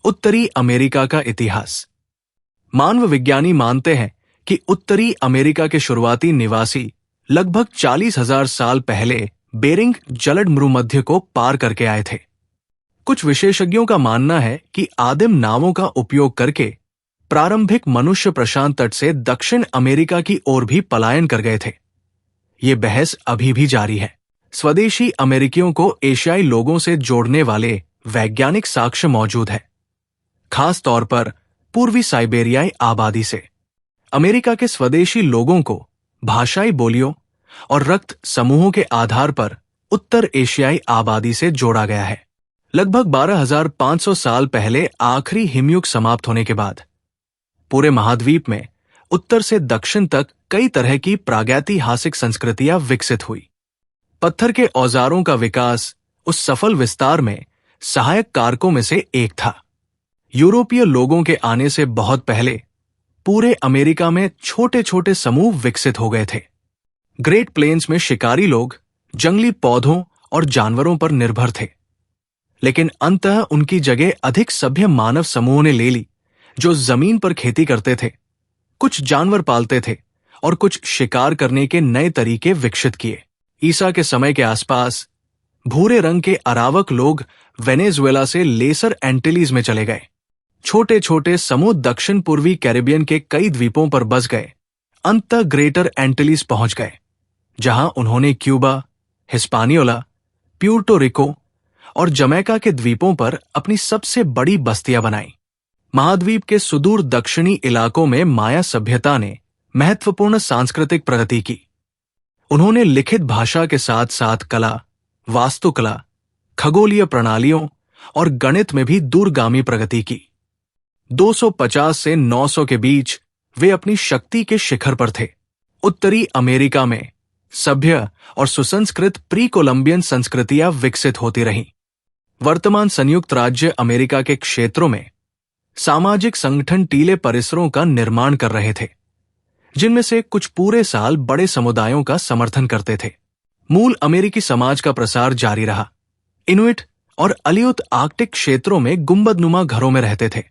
उत्तरी अमेरिका का इतिहास। मानव विज्ञानी मानते हैं कि उत्तरी अमेरिका के शुरुआती निवासी लगभग 40,000 साल पहले बेरिंग जलद भूमध्य को पार करके आए थे। कुछ विशेषज्ञों का मानना है कि आदिम नावों का उपयोग करके प्रारंभिक मनुष्य प्रशांत तट से दक्षिण अमेरिका की ओर भी पलायन कर गए थे। ये बहस अभी भी जारी है। स्वदेशी अमेरिकियों को एशियाई लोगों से जोड़ने वाले वैज्ञानिक साक्ष्य मौजूद है, खास तौर पर पूर्वी साइबेरियाई आबादी से। अमेरिका के स्वदेशी लोगों को भाषाई बोलियों और रक्त समूहों के आधार पर उत्तर एशियाई आबादी से जोड़ा गया है। लगभग 12,500 साल पहले आखिरी हिमयुग समाप्त होने के बाद पूरे महाद्वीप में उत्तर से दक्षिण तक कई तरह की प्रागैतिहासिक संस्कृतियां विकसित हुई। पत्थर के औजारों का विकास उस सफल विस्तार में सहायक कारकों में से एक था। यूरोपीय लोगों के आने से बहुत पहले पूरे अमेरिका में छोटे छोटे समूह विकसित हो गए थे। ग्रेट प्लेन्स में शिकारी लोग जंगली पौधों और जानवरों पर निर्भर थे, लेकिन अंततः उनकी जगह अधिक सभ्य मानव समूहों ने ले ली, जो जमीन पर खेती करते थे, कुछ जानवर पालते थे और कुछ शिकार करने के नए तरीके विकसित किए। ईसा के समय के आसपास भूरे रंग के अरावक लोग वेनेजुएला से लेसर एंटिलीज में चले गए। छोटे छोटे समूह दक्षिण पूर्वी कैरिबियन के कई द्वीपों पर बस गए, अंततः ग्रेटर एंटिलीज पहुंच गए, जहां उन्होंने क्यूबा, हिस्पानियोला, प्यूर्टो रिको और जमैका के द्वीपों पर अपनी सबसे बड़ी बस्तियां बनाई। महाद्वीप के सुदूर दक्षिणी इलाकों में माया सभ्यता ने महत्वपूर्ण सांस्कृतिक प्रगति की। उन्होंने लिखित भाषा के साथ साथ कला, वास्तुकला, खगोलीय प्रणालियों और गणित में भी दूरगामी प्रगति की। 250 से 900 के बीच वे अपनी शक्ति के शिखर पर थे। उत्तरी अमेरिका में सभ्य और सुसंस्कृत प्री कोलंबियन संस्कृतियां विकसित होती रहीं। वर्तमान संयुक्त राज्य अमेरिका के क्षेत्रों में सामाजिक संगठन टीले परिसरों का निर्माण कर रहे थे, जिनमें से कुछ पूरे साल बड़े समुदायों का समर्थन करते थे। मूल अमेरिकी समाज का प्रसार जारी रहा। इनुइट और अलियुत आर्कटिक क्षेत्रों में गुंबदनुमा घरों में रहते थे,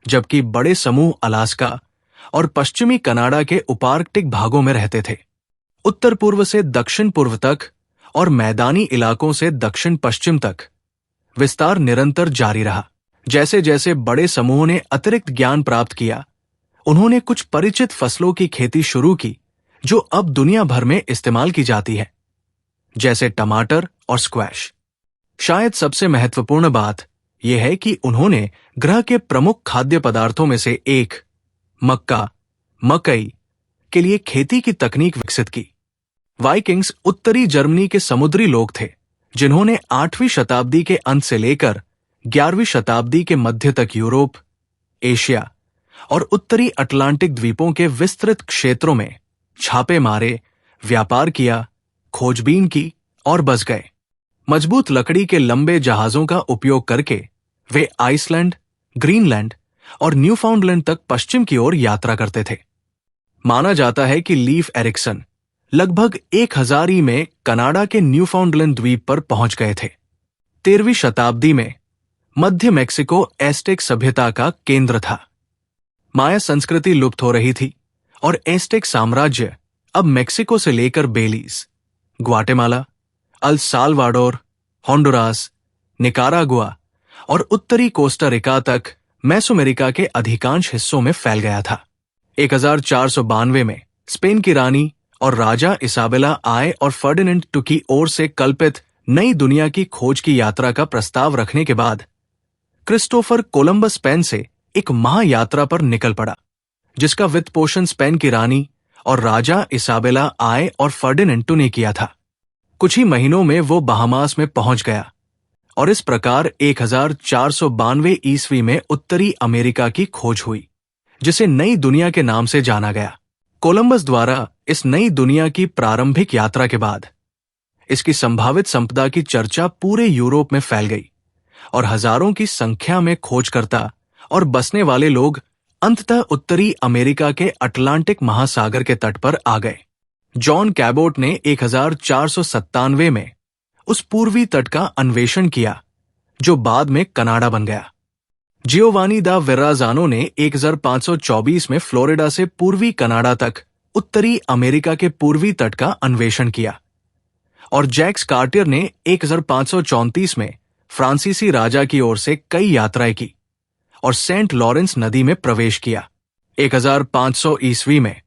जबकि बड़े समूह अलास्का और पश्चिमी कनाडा के उपार्कटिक भागों में रहते थे। उत्तर पूर्व से दक्षिण पूर्व तक और मैदानी इलाकों से दक्षिण पश्चिम तक विस्तार निरंतर जारी रहा। जैसे जैसे बड़े समूहों ने अतिरिक्त ज्ञान प्राप्त किया, उन्होंने कुछ परिचित फसलों की खेती शुरू की जो अब दुनिया भर में इस्तेमाल की जाती है, जैसे टमाटर और स्क्वैश। शायद सबसे महत्वपूर्ण बात यह है कि उन्होंने ग्रह के प्रमुख खाद्य पदार्थों में से एक मक्का, मकई के लिए खेती की तकनीक विकसित की। वाइकिंग्स उत्तरी जर्मनी के समुद्री लोग थे, जिन्होंने 8वीं शताब्दी के अंत से लेकर 11वीं शताब्दी के मध्य तक यूरोप, एशिया और उत्तरी अटलांटिक द्वीपों के विस्तृत क्षेत्रों में छापे मारे, व्यापार किया, खोजबीन की और बस गए। मजबूत लकड़ी के लंबे जहाजों का उपयोग करके वे आइसलैंड, ग्रीनलैंड और न्यूफाउंडलैंड तक पश्चिम की ओर यात्रा करते थे। माना जाता है कि लीफ एरिक्सन लगभग 1000 ई में कनाडा के न्यूफाउंडलैंड द्वीप पर पहुंच गए थे। 13वीं शताब्दी में मध्य मेक्सिको एस्टेक सभ्यता का केंद्र था। माया संस्कृति लुप्त हो रही थी और एस्टेक साम्राज्य अब मेक्सिको से लेकर Belize, Guatemala, El Salvador, Honduras, Nicaragua और उत्तरी कोस्टा रिका तक मेसोअमेरिका के अधिकांश हिस्सों में फैल गया था। 1492 में स्पेन की रानी और राजा इसाबेला आए और फर्डिनेंड टू की ओर से कल्पित नई दुनिया की खोज की यात्रा का प्रस्ताव रखने के बाद क्रिस्टोफर कोलंबस स्पेन से एक महायात्रा पर निकल पड़ा, जिसका वित्त पोषण स्पेन की रानी और राजा इसाबेला आए और फर्डिनेंड टू ने किया था। कुछ ही महीनों में वो बहामास में पहुंच गया और इस प्रकार 1492 ईस्वी में उत्तरी अमेरिका की खोज हुई, जिसे नई दुनिया के नाम से जाना गया। कोलंबस द्वारा इस नई दुनिया की प्रारंभिक यात्रा के बाद इसकी संभावित संपदा की चर्चा पूरे यूरोप में फैल गई और हजारों की संख्या में खोजकर्ता और बसने वाले लोग अंततः उत्तरी अमेरिका के अटलांटिक महासागर के तट पर आ गए। जॉन कैबोट ने 1497 में उस पूर्वी तट का अन्वेषण किया, जो बाद में कनाडा बन गया। जियोवानी दा वेर्राज़ानो ने 1524 में फ्लोरिडा से पूर्वी कनाडा तक उत्तरी अमेरिका के पूर्वी तट का अन्वेषण किया और जैक्स कार्टियर ने 1534 में फ्रांसीसी राजा की ओर से कई यात्राएं की और सेंट लॉरेंस नदी में प्रवेश किया। 1500 ईस्वी में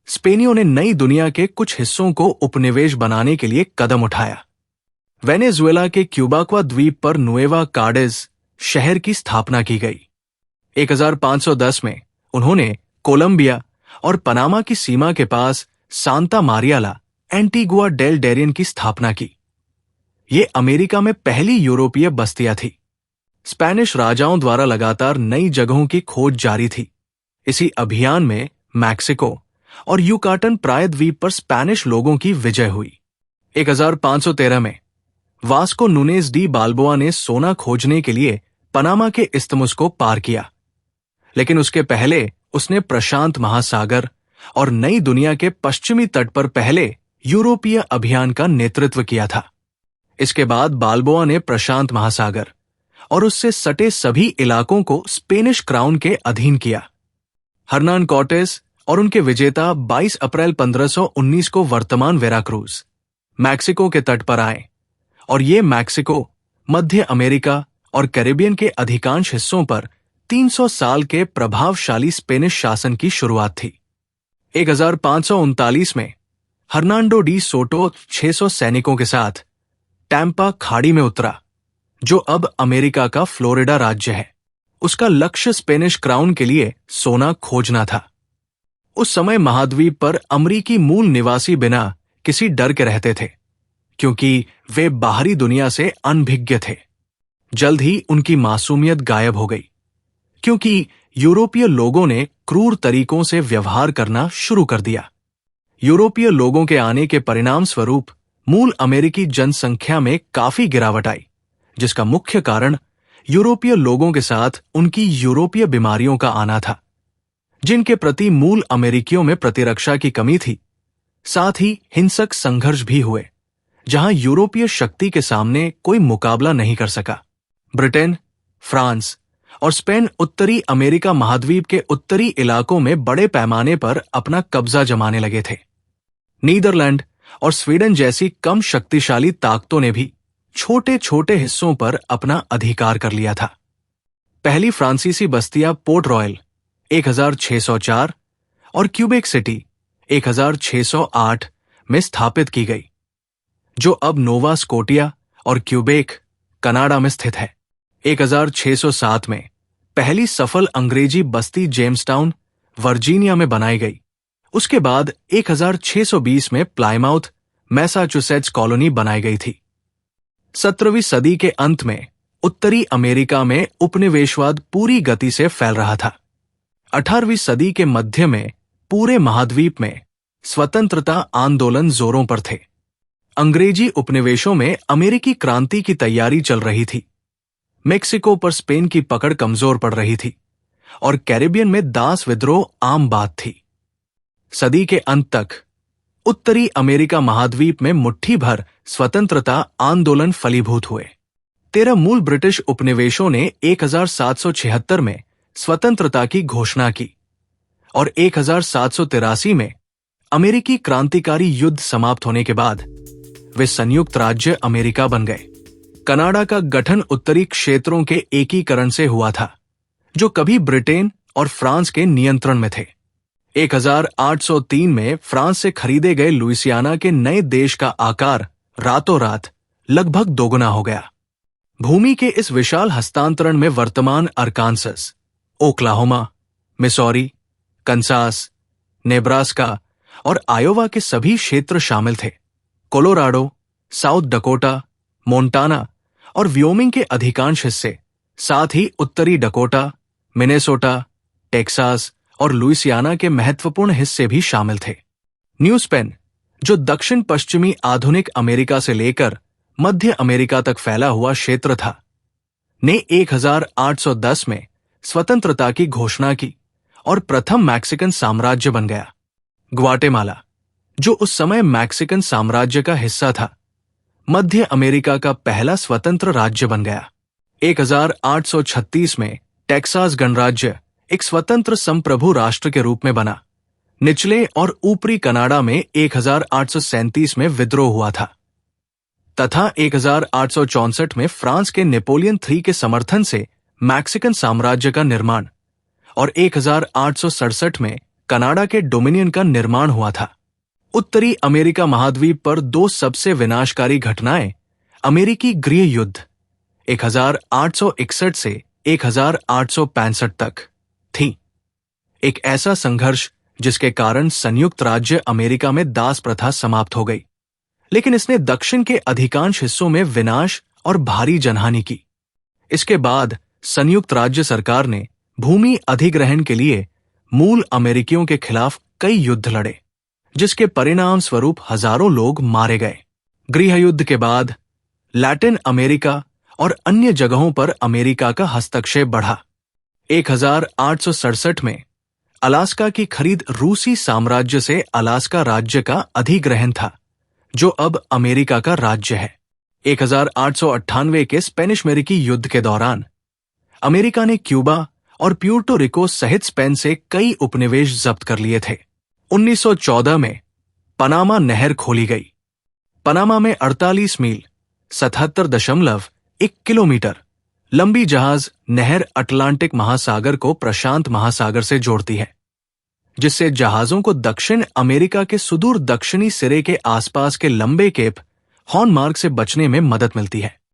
स्पेनियों ने नई दुनिया के कुछ हिस्सों को उपनिवेश बनाने के लिए कदम उठाया। वेनेजुएला के क्यूबाक्वा द्वीप पर नुएवा कार्डेज शहर की स्थापना की गई। 1510 में उन्होंने कोलंबिया और पनामा की सीमा के पास सांता मारिया ला एंटीगुआ डेल डेरियन की स्थापना की। ये अमेरिका में पहली यूरोपीय बस्तियां थी। स्पेनिश राजाओं द्वारा लगातार नई जगहों की खोज जारी थी। इसी अभियान में मैक्सिको और युकाटन प्रायद्वीप पर स्पेनिश लोगों की विजय हुई। 1513 में वास्को नुनेज डी बाल्बोआ ने सोना खोजने के लिए पनामा के इस्तमुस को पार किया, लेकिन उसके पहले उसने प्रशांत महासागर और नई दुनिया के पश्चिमी तट पर पहले यूरोपीय अभियान का नेतृत्व किया था। इसके बाद बाल्बोआ ने प्रशांत महासागर और उससे सटे सभी इलाकों को स्पेनिश क्राउन के अधीन किया। हर्नान कॉर्टेस और उनके विजेता 22 अप्रैल 1519 को वर्तमान वेराक्रूज मैक्सिको के तट पर आए और ये मैक्सिको मध्य अमेरिका और कैरिबियन के अधिकांश हिस्सों पर 300 साल के प्रभावशाली स्पेनिश शासन की शुरुआत थी। 1539 में हर्नांडो डी सोटो 600 सैनिकों के साथ टैंपा खाड़ी में उतरा, जो अब अमेरिका का फ्लोरिडा राज्य है। उसका लक्ष्य स्पेनिश क्राउन के लिए सोना खोजना था। उस समय महाद्वीप पर अमरीकी मूल निवासी बिना किसी डर के रहते थे, क्योंकि वे बाहरी दुनिया से अनभिज्ञ थे। जल्द ही उनकी मासूमियत गायब हो गई, क्योंकि यूरोपीय लोगों ने क्रूर तरीकों से व्यवहार करना शुरू कर दिया। यूरोपीय लोगों के आने के परिणाम स्वरूप मूल अमेरिकी जनसंख्या में काफी गिरावट आई, जिसका मुख्य कारण यूरोपीय लोगों के साथ उनकी यूरोपीय बीमारियों का आना था, जिनके प्रति मूल अमेरिकियों में प्रतिरक्षा की कमी थी। साथ ही हिंसक संघर्ष भी हुए, जहां यूरोपीय शक्ति के सामने कोई मुकाबला नहीं कर सका। ब्रिटेन, फ्रांस और स्पेन उत्तरी अमेरिका महाद्वीप के उत्तरी इलाकों में बड़े पैमाने पर अपना कब्जा जमाने लगे थे। नीदरलैंड और स्वीडन जैसी कम शक्तिशाली ताकतों ने भी छोटे छोटे हिस्सों पर अपना अधिकार कर लिया था। पहली फ्रांसीसी बस्तियां पोर्ट रॉयल 1604 और क्यूबेक सिटी 1608 में स्थापित की गई, जो अब नोवा स्कोटिया और क्यूबेक कनाडा में स्थित है। 1607 में पहली सफल अंग्रेजी बस्ती जेम्सटाउन वर्जीनिया में बनाई गई। उसके बाद 1620 में प्लायमाउथ मैसाचुसेट्स कॉलोनी बनाई गई थी। 17वीं सदी के अंत में उत्तरी अमेरिका में उपनिवेशवाद पूरी गति से फैल रहा था। 18वीं सदी के मध्य में पूरे महाद्वीप में स्वतंत्रता आंदोलन जोरों पर थे। अंग्रेजी उपनिवेशों में अमेरिकी क्रांति की तैयारी चल रही थी। मेक्सिको पर स्पेन की पकड़ कमजोर पड़ रही थी और कैरिबियन में दास विद्रोह आम बात थी। सदी के अंत तक उत्तरी अमेरिका महाद्वीप में मुट्ठी भर स्वतंत्रता आंदोलन फलीभूत हुए। 13 मूल ब्रिटिश उपनिवेशों ने 1776 में स्वतंत्रता की घोषणा की और 1783 में अमेरिकी क्रांतिकारी युद्ध समाप्त होने के बाद वे संयुक्त राज्य अमेरिका बन गए। कनाडा का गठन उत्तरी क्षेत्रों के एकीकरण से हुआ था, जो कभी ब्रिटेन और फ्रांस के नियंत्रण में थे। 1803 में फ्रांस से खरीदे गए लुइसियाना के नए देश का आकार रातों रात लगभग दोगुना हो गया। भूमि के इस विशाल हस्तांतरण में वर्तमान अरकानसस, ओक्लाहोमा, मिसौरी, कंसास, नेब्रास्का और आयोवा के सभी क्षेत्र शामिल थे। कोलोराडो, साउथ डकोटा, मोंटाना और व्योमिंग के अधिकांश हिस्से, साथ ही उत्तरी डकोटा, मिनेसोटा, टेक्सास और लुइसियाना के महत्वपूर्ण हिस्से भी शामिल थे। न्यू स्पेन, जो दक्षिण पश्चिमी आधुनिक अमेरिका से लेकर मध्य अमेरिका तक फैला हुआ क्षेत्र था, ने 1810 में स्वतंत्रता की घोषणा की और प्रथम मैक्सिकन साम्राज्य बन गया। ग्वाटेमाला, जो उस समय मैक्सिकन साम्राज्य का हिस्सा था, मध्य अमेरिका का पहला स्वतंत्र राज्य बन गया। 1836 में टेक्सास गणराज्य एक स्वतंत्र संप्रभु राष्ट्र के रूप में बना। निचले और ऊपरी कनाडा में 1837 में विद्रोह हुआ था तथा 1864 में फ्रांस के नेपोलियन III के समर्थन से मैक्सिकन साम्राज्य का निर्माण और 1867 में कनाडा के डोमिनियन का निर्माण हुआ था। उत्तरी अमेरिका महाद्वीप पर दो सबसे विनाशकारी घटनाएं अमेरिकी गृह युद्ध 1861 से 1865 तक थी। एक ऐसा संघर्ष जिसके कारण संयुक्त राज्य अमेरिका में दास प्रथा समाप्त हो गई, लेकिन इसने दक्षिण के अधिकांश हिस्सों में विनाश और भारी जनहानि की। इसके बाद संयुक्त राज्य सरकार ने भूमि अधिग्रहण के लिए मूल अमेरिकियों के खिलाफ कई युद्ध लड़े, जिसके परिणाम स्वरूप हजारों लोग मारे गए। गृह युद्ध के बाद लैटिन अमेरिका और अन्य जगहों पर अमेरिका का हस्तक्षेप बढ़ा। 1867 में अलास्का की खरीद रूसी साम्राज्य से अलास्का राज्य का अधिग्रहण था, जो अब अमेरिका का राज्य है। 1898 के स्पेनिश अमेरिकी युद्ध के दौरान अमेरिका ने क्यूबा और प्यूर्टो रिको सहित स्पेन से कई उपनिवेश जब्त कर लिए थे। 1914 में पनामा नहर खोली गई। पनामा में 48 मील 77.1 किलोमीटर लंबी जहाज नहर अटलांटिक महासागर को प्रशांत महासागर से जोड़ती है, जिससे जहाजों को दक्षिण अमेरिका के सुदूर दक्षिणी सिरे के आसपास के लंबे केप हॉर्न मार्ग से बचने में मदद मिलती है।